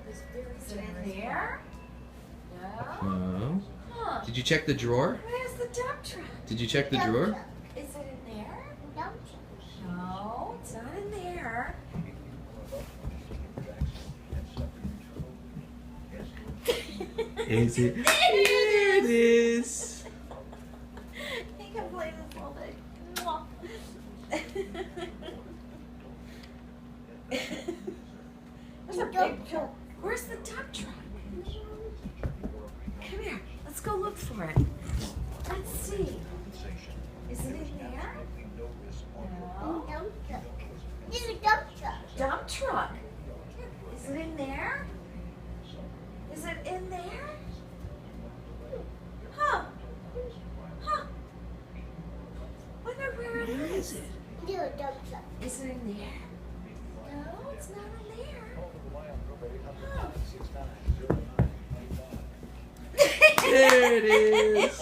Is it in there? No. No. Huh. Did you check the drawer? Where's the dump truck? Did you check the drawer? Is it in there? No, it's not in there. Is it? There it is. He can play this all day. Mwah. There's a big pill. Where's the dump truck? Come here. Let's go look for it. Let's see. Is it in there? No. Dump truck. Is it in there? Is it in there? Huh. Huh. Wonder where it is. Where is it? Is it in there? No, it's not in there. Huh. There it is.